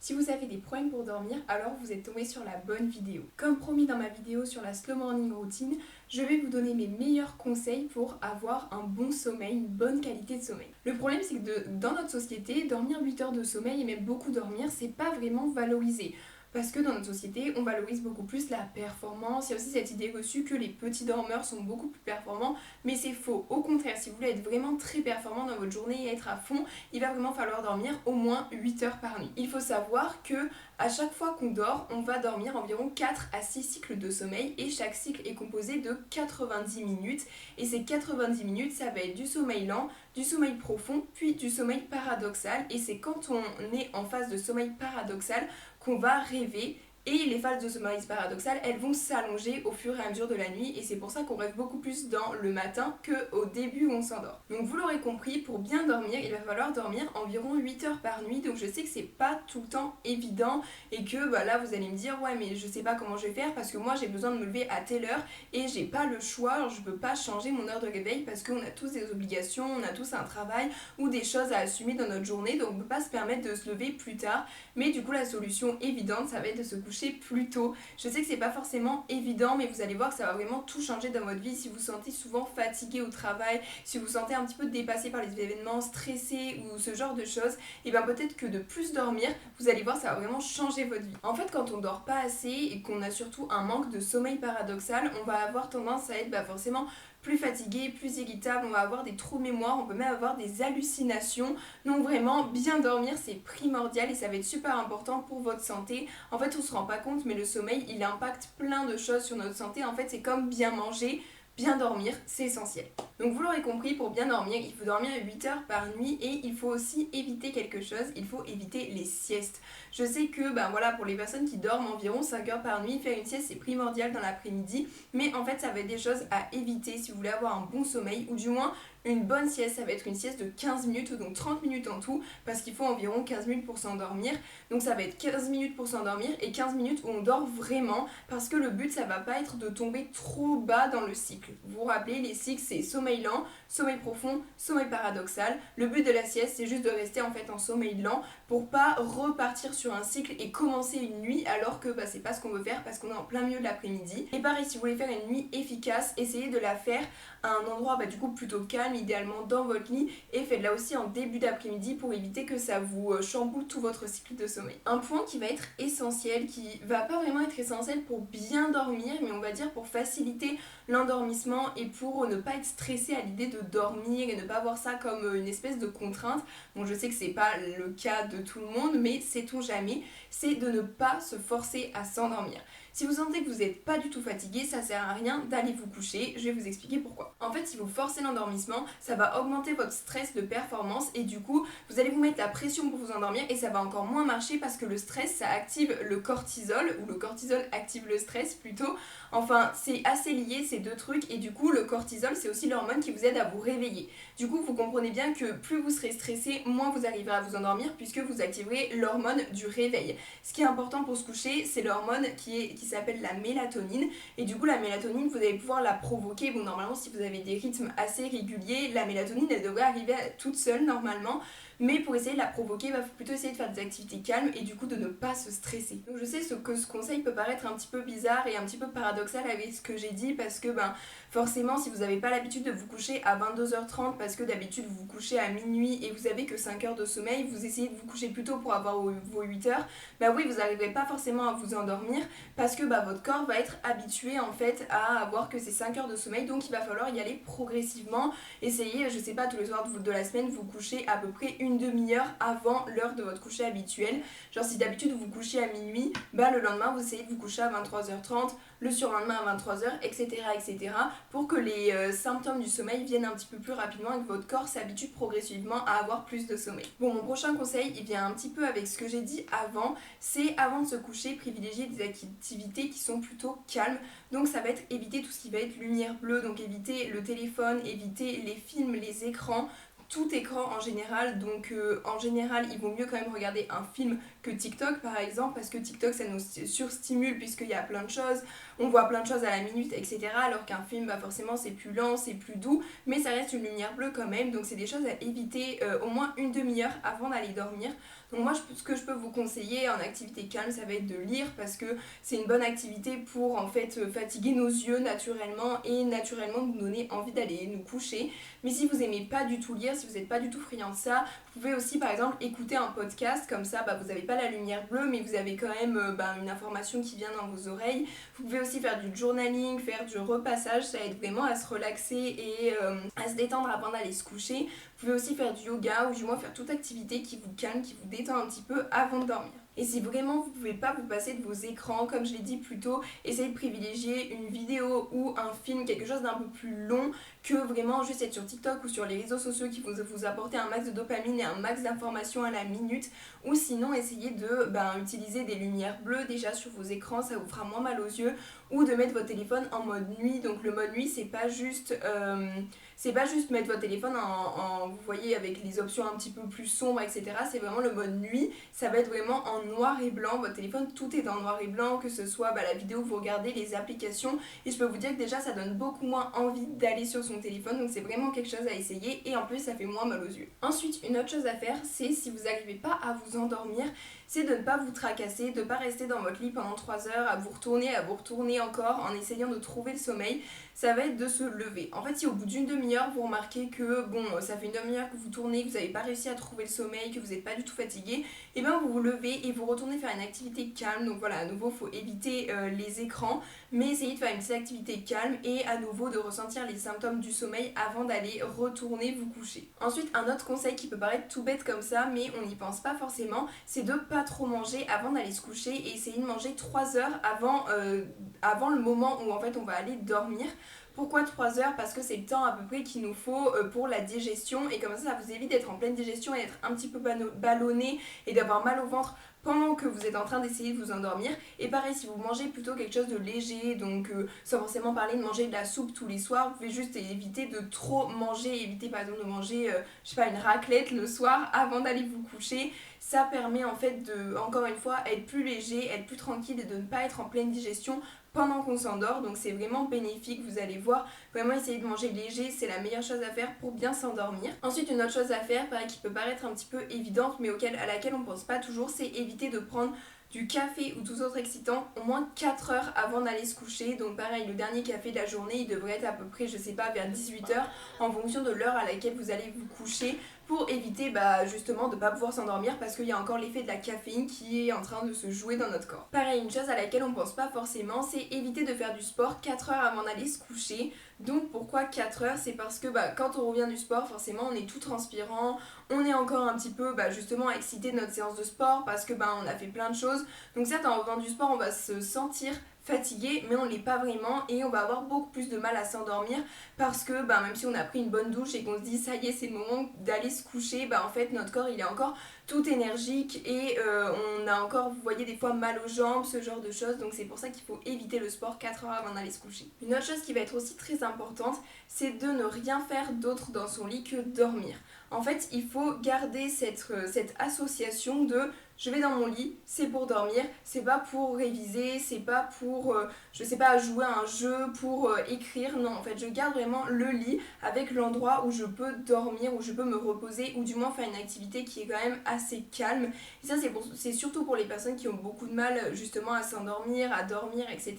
Si vous avez des problèmes pour dormir, alors vous êtes tombé sur la bonne vidéo. Comme promis dans ma vidéo sur la slow morning routine, je vais vous donner mes meilleurs conseils pour avoir un bon sommeil, une bonne qualité de sommeil. Le problème c'est que dans notre société, dormir 8 heures de sommeil et même beaucoup dormir, c'est pas vraiment valorisé. Parce que dans notre société, on valorise beaucoup plus la performance. Il y a aussi cette idée reçue que les petits dormeurs sont beaucoup plus performants, mais c'est faux. Au contraire, si vous voulez être vraiment très performant dans votre journée et être à fond, il va vraiment falloir dormir au moins 8 heures par nuit. Il faut savoir que à chaque fois qu'on dort, on va dormir environ 4 à 6 cycles de sommeil et chaque cycle est composé de 90 minutes. Et ces 90 minutes, ça va être du sommeil lent, du sommeil profond, puis du sommeil paradoxal. Et c'est quand on est en phase de sommeil paradoxal qu'on va rêver. Et les phases de sommeil paradoxal, elles vont s'allonger au fur et à mesure de la nuit et c'est pour ça qu'on rêve beaucoup plus dans le matin qu'au début où on s'endort. Donc vous l'aurez compris, pour bien dormir, il va falloir dormir environ 8 heures par nuit. Donc je sais que c'est pas tout le temps évident et que là vous allez me dire ouais mais je sais pas comment je vais faire parce que moi j'ai besoin de me lever à telle heure et j'ai pas le choix, alors je peux pas changer mon heure de réveil parce qu'on a tous des obligations, on a tous un travail ou des choses à assumer dans notre journée, donc on peut pas se permettre de se lever plus tard. Mais du coup la solution évidente ça va être de se coucher plus tôt. Je sais que c'est pas forcément évident mais vous allez voir que ça va vraiment tout changer dans votre vie. Si vous vous sentez souvent fatigué au travail, si vous vous sentez un petit peu dépassé par les événements, stressé ou ce genre de choses, et bien peut-être que de plus dormir, vous allez voir ça va vraiment changer votre vie. En fait quand on dort pas assez et qu'on a surtout un manque de sommeil paradoxal, on va avoir tendance à être forcément plus fatigué, plus irritable, on va avoir des trous de mémoire, on peut même avoir des hallucinations. Donc vraiment, bien dormir, c'est primordial et ça va être super important pour votre santé. En fait, on se rend pas compte, mais le sommeil, il impacte plein de choses sur notre santé. En fait, c'est comme bien manger. Bien dormir, c'est essentiel. Donc vous l'aurez compris, pour bien dormir, il faut dormir 8 heures par nuit et il faut aussi éviter quelque chose, il faut éviter les siestes. Je sais que pour les personnes qui dorment environ 5 heures par nuit, faire une sieste c'est primordial dans l'après-midi, mais en fait ça va être des choses à éviter si vous voulez avoir un bon sommeil ou du moins une bonne sieste, ça va être une sieste de 15 minutes, donc 30 minutes en tout, parce qu'il faut environ 15 minutes pour s'endormir. Donc ça va être 15 minutes pour s'endormir et 15 minutes où on dort vraiment, parce que le but ça va pas être de tomber trop bas dans le cycle. Vous vous rappelez, les cycles c'est sommeil lent, sommeil profond, sommeil paradoxal. Le but de la sieste c'est juste de rester en fait en sommeil lent pour pas repartir sur un cycle et commencer une nuit alors que c'est pas ce qu'on veut faire parce qu'on est en plein milieu de l'après-midi. Et pareil, si vous voulez faire une nuit efficace, essayez de la faire à un endroit du coup plutôt calme, idéalement dans votre lit, et faites-la aussi en début d'après-midi pour éviter que ça vous chamboule tout votre cycle de sommeil. Un point qui va être essentiel, qui va pas vraiment être essentiel pour bien dormir, mais on va dire pour faciliter l'endormissement et pour ne pas être stressé à l'idée de dormir et ne pas voir ça comme une espèce de contrainte. Bon, je sais que c'est pas le cas de tout le monde, mais sait-on jamais, c'est de ne pas se forcer à s'endormir. Si vous sentez que vous n'êtes pas du tout fatigué, ça sert à rien d'aller vous coucher, je vais vous expliquer pourquoi. En fait, si vous forcez l'endormissement, ça va augmenter votre stress de performance et du coup, vous allez vous mettre la pression pour vous endormir et ça va encore moins marcher parce que le stress, ça active le cortisol, ou le cortisol active le stress plutôt. Enfin, c'est assez lié ces deux trucs et du coup, le cortisol, c'est aussi l'hormone qui vous aide à vous réveiller. Du coup, vous comprenez bien que plus vous serez stressé, moins vous arriverez à vous endormir puisque vous activerez l'hormone du réveil. Ce qui est important pour se coucher, c'est l'hormone qui s'appelle la mélatonine. Et du coup, la mélatonine, vous allez pouvoir la provoquer. Bon, normalement, si vous avez des rythmes assez réguliers, la mélatonine, elle devrait arriver toute seule normalement. Mais pour essayer de la provoquer, il va plutôt essayer de faire des activités calmes et du coup de ne pas se stresser. Donc je sais que ce conseil peut paraître un petit peu bizarre et un petit peu paradoxal avec ce que j'ai dit parce que forcément si vous n'avez pas l'habitude de vous coucher à 22h30 parce que d'habitude vous vous couchez à minuit et vous avez que 5 heures de sommeil, vous essayez de vous coucher plus tôt pour avoir vos 8 heures, oui vous n'arriverez pas forcément à vous endormir parce que votre corps va être habitué en fait à avoir que ces 5 heures de sommeil, donc il va falloir y aller progressivement. Essayez, je sais pas, tous les soirs de la semaine vous coucher à peu près une demi-heure avant l'heure de votre coucher habituel. Genre si d'habitude vous vous couchez à minuit, le lendemain vous essayez de vous coucher à 23h30, le surlendemain à 23h, etc. etc. pour que les symptômes du sommeil viennent un petit peu plus rapidement et que votre corps s'habitue progressivement à avoir plus de sommeil. Bon, mon prochain conseil, il vient un petit peu avec ce que j'ai dit avant, c'est avant de se coucher, privilégier des activités qui sont plutôt calmes. Donc ça va être éviter tout ce qui va être lumière bleue, donc éviter le téléphone, éviter les films, les écrans, tout écran en général. Donc en général il vaut mieux quand même regarder un film que TikTok par exemple parce que TikTok ça nous surstimule puisqu'il y a plein de choses, on voit plein de choses à la minute etc, alors qu'un film forcément c'est plus lent, c'est plus doux mais ça reste une lumière bleue quand même, donc c'est des choses à éviter au moins une demi-heure avant d'aller dormir. Donc moi ce que je peux vous conseiller en activité calme, ça va être de lire, parce que c'est une bonne activité pour en fait fatiguer nos yeux naturellement et naturellement nous donner envie d'aller nous coucher. Mais si vous aimez pas du tout lire, si vous n'êtes pas du tout friand de ça, vous pouvez aussi par exemple écouter un podcast, comme ça vous n'avez pas la lumière bleue mais vous avez quand même une information qui vient dans vos oreilles. Vous pouvez aussi faire du journaling, faire du repassage, ça aide vraiment à se relaxer et à se détendre avant d'aller se coucher. Vous pouvez aussi faire du yoga ou du moins faire toute activité qui vous calme, qui vous détend un petit peu avant de dormir. Et si vraiment vous ne pouvez pas vous passer de vos écrans, comme je l'ai dit plus tôt, essayez de privilégier une vidéo ou un film, quelque chose d'un peu plus long que vraiment juste être sur TikTok ou sur les réseaux sociaux qui vont vous apporter un max de dopamine et un max d'informations à la minute. Ou sinon essayez de utiliser des lumières bleues déjà sur vos écrans, ça vous fera moins mal aux yeux. Ou de mettre votre téléphone en mode nuit. Donc le mode nuit c'est pas juste mettre votre téléphone vous voyez avec les options un petit peu plus sombres, etc. C'est vraiment le mode nuit, ça va être vraiment en noir et blanc. Votre téléphone, tout est en noir et blanc, que ce soit la vidéo que vous regardez, les applications. Et je peux vous dire que déjà ça donne beaucoup moins envie d'aller sur son téléphone. Donc c'est vraiment quelque chose à essayer et en plus ça fait moins mal aux yeux. Ensuite, une autre chose à faire, c'est si vous n'arrivez pas à vous endormir, c'est de ne pas vous tracasser, de ne pas rester dans votre lit pendant 3 heures à vous retourner encore en essayant de trouver le sommeil. Ça va être de se lever. En fait, si au bout d'une demi-heure, vous remarquez que ça fait une demi-heure que vous tournez, que vous n'avez pas réussi à trouver le sommeil, que vous n'êtes pas du tout fatigué, et bien vous vous levez et vous retournez faire une activité calme. Donc voilà, à nouveau, il faut éviter les écrans, mais essayez de faire une petite activité calme et à nouveau de ressentir les symptômes du sommeil avant d'aller retourner vous coucher. Ensuite, un autre conseil qui peut paraître tout bête comme ça, mais on n'y pense pas forcément, c'est de pas trop manger avant d'aller se coucher et essayer de manger 3 heures avant le moment où en fait on va aller dormir. Pourquoi 3 heures? Parce que c'est le temps à peu près qu'il nous faut pour la digestion, et comme ça vous évite d'être en pleine digestion et d'être un petit peu ballonné et d'avoir mal au ventre pendant que vous êtes en train d'essayer de vous endormir. Et pareil, si vous mangez plutôt quelque chose de léger, donc sans forcément parler de manger de la soupe tous les soirs, vous pouvez juste éviter de trop manger, éviter par exemple de manger une raclette le soir avant d'aller vous coucher. Ça permet en fait de, encore une fois, être plus léger, être plus tranquille et de ne pas être en pleine digestion pendant qu'on s'endort. Donc c'est vraiment bénéfique, vous allez voir. Vraiment essayer de manger léger, c'est la meilleure chose à faire pour bien s'endormir. Ensuite, une autre chose à faire, pareil, qui peut paraître un petit peu évidente mais à laquelle on ne pense pas toujours, c'est éviter de prendre du café ou tout autre excitant au moins 4 heures avant d'aller se coucher. Donc pareil, le dernier café de la journée, il devrait être à peu près, vers 18 heures en fonction de l'heure à laquelle vous allez vous coucher, pour éviter justement de ne pas pouvoir s'endormir parce qu'il y a encore l'effet de la caféine qui est en train de se jouer dans notre corps. Pareil, une chose à laquelle on ne pense pas forcément, c'est éviter de faire du sport 4 heures avant d'aller se coucher. Donc pourquoi 4 heures? C'est parce que quand on revient du sport, forcément on est tout transpirant, on est encore un petit peu justement excité de notre séance de sport parce que on a fait plein de choses. Donc certes, en revenant du sport, on va se sentir fatigué, mais on l'est pas vraiment et on va avoir beaucoup plus de mal à s'endormir parce que même si on a pris une bonne douche et qu'on se dit ça y est, c'est le moment d'aller se coucher, en fait notre corps il est encore tout énergique et on a encore, vous voyez, des fois mal aux jambes, ce genre de choses. Donc c'est pour ça qu'il faut éviter le sport 4 heures avant d'aller se coucher. Une autre chose qui va être aussi très importante, c'est de ne rien faire d'autre dans son lit que dormir. En fait, il faut garder cette association de je vais dans mon lit, c'est pour dormir, c'est pas pour réviser, c'est pas pour, jouer à un jeu, pour écrire. Non, en fait, je garde vraiment le lit avec l'endroit où je peux dormir, où je peux me reposer, ou du moins faire une activité qui est quand même assez calme. Et ça, c'est surtout pour les personnes qui ont beaucoup de mal justement à s'endormir, à dormir, etc.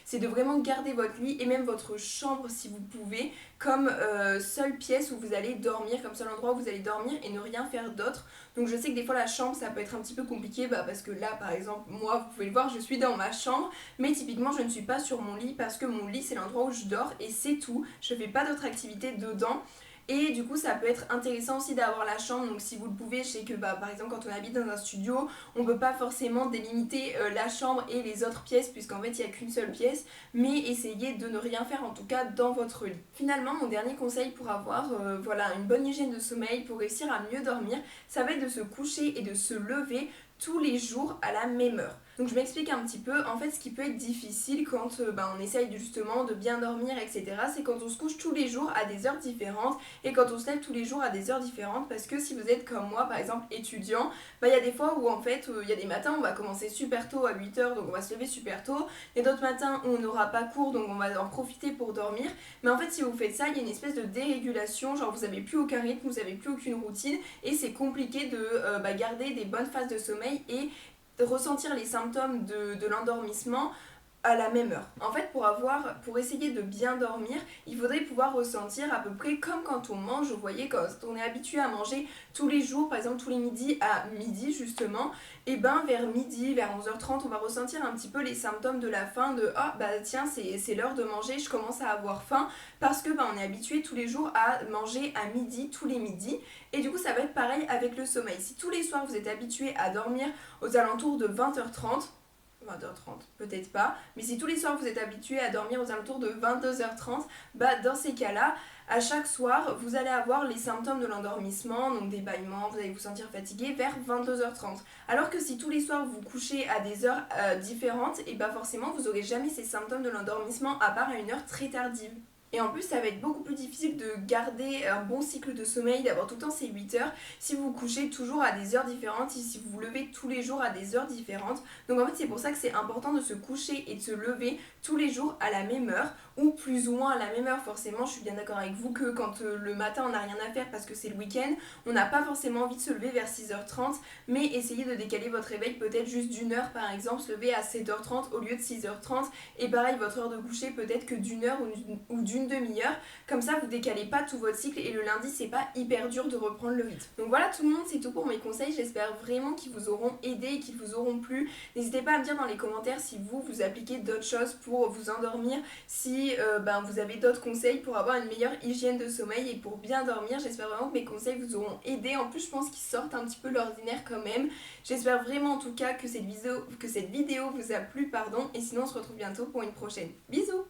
C'est de vraiment garder votre lit et même votre chambre si vous pouvez comme seule pièce où vous allez dormir, comme seul endroit où vous allez dormir et ne rien faire d'autre. Donc je sais que des fois la chambre ça peut être un petit peu compliqué parce que là par exemple moi vous pouvez le voir, je suis dans ma chambre, mais typiquement je ne suis pas sur mon lit parce que mon lit c'est l'endroit où je dors et c'est tout, je fais pas d'autres activités dedans. Et du coup ça peut être intéressant aussi d'avoir la chambre, donc si vous le pouvez, je sais que par exemple quand on habite dans un studio, on peut pas forcément délimiter la chambre et les autres pièces puisqu'en fait il n'y a qu'une seule pièce, mais essayez de ne rien faire en tout cas dans votre lit. Finalement mon dernier conseil pour avoir une bonne hygiène de sommeil, pour réussir à mieux dormir, ça va être de se coucher et de se lever tous les jours à la même heure. Donc je m'explique un petit peu. En fait, ce qui peut être difficile quand on essaye justement de bien dormir, etc., c'est quand on se couche tous les jours à des heures différentes et quand on se lève tous les jours à des heures différentes, parce que si vous êtes comme moi, par exemple étudiant, il y a des fois où en fait, il y a des matins où on va commencer super tôt à 8h, donc on va se lever super tôt, et d'autres matins où on n'aura pas cours, donc on va en profiter pour dormir. Mais en fait, si vous faites ça, il y a une espèce de dérégulation, genre vous n'avez plus aucun rythme, vous n'avez plus aucune routine, et c'est compliqué de garder des bonnes phases de sommeil et de ressentir les symptômes de l'endormissement à la même heure. En fait, pour essayer de bien dormir, il faudrait pouvoir ressentir à peu près comme quand on mange. Vous voyez, quand on est habitué à manger tous les jours, par exemple tous les midis à midi justement, et vers midi, vers 11h30, on va ressentir un petit peu les symptômes de la faim, de ah bah tiens c'est l'heure de manger, je commence à avoir faim, parce que on est habitué tous les jours à manger à midi, tous les midis, et du coup ça va être pareil avec le sommeil. Si tous les soirs vous êtes habitué à dormir aux alentours de 20h30, peut-être pas, mais si tous les soirs vous êtes habitué à dormir aux alentours de 22h30, dans ces cas-là, à chaque soir, vous allez avoir les symptômes de l'endormissement, donc des bâillements, vous allez vous sentir fatigué vers 22h30. Alors que si tous les soirs vous couchez à des heures différentes, et forcément vous n'aurez jamais ces symptômes de l'endormissement à part à une heure très tardive. Et en plus, ça va être beaucoup plus difficile de garder un bon cycle de sommeil, d'avoir tout le temps ces 8 heures, si vous vous couchez toujours à des heures différentes, si vous vous levez tous les jours à des heures différentes. Donc en fait, c'est pour ça que c'est important de se coucher et de se lever tous les jours à la même heure, ou plus ou moins à la même heure. Forcément, je suis bien d'accord avec vous que quand le matin on n'a rien à faire parce que c'est le week-end, on n'a pas forcément envie de se lever vers 6h30, mais essayez de décaler votre réveil peut-être juste d'une heure par exemple, se lever à 7h30 au lieu de 6h30, et pareil, votre heure de coucher peut-être que d'une heure ou d'une demi-heure, comme ça vous décalez pas tout votre cycle et le lundi c'est pas hyper dur de reprendre le rythme. Donc voilà tout le monde, c'est tout pour mes conseils, j'espère vraiment qu'ils vous auront aidé et qu'ils vous auront plu. N'hésitez pas à me dire dans les commentaires si vous appliquez d'autres choses pour vous endormir, si vous avez d'autres conseils pour avoir une meilleure hygiène de sommeil et pour bien dormir. J'espère vraiment que mes conseils vous auront aidé, en plus je pense qu'ils sortent un petit peu de l'ordinaire quand même. J'espère vraiment en tout cas que cette vidéo vous a plu, et sinon on se retrouve bientôt pour une prochaine. Bisous.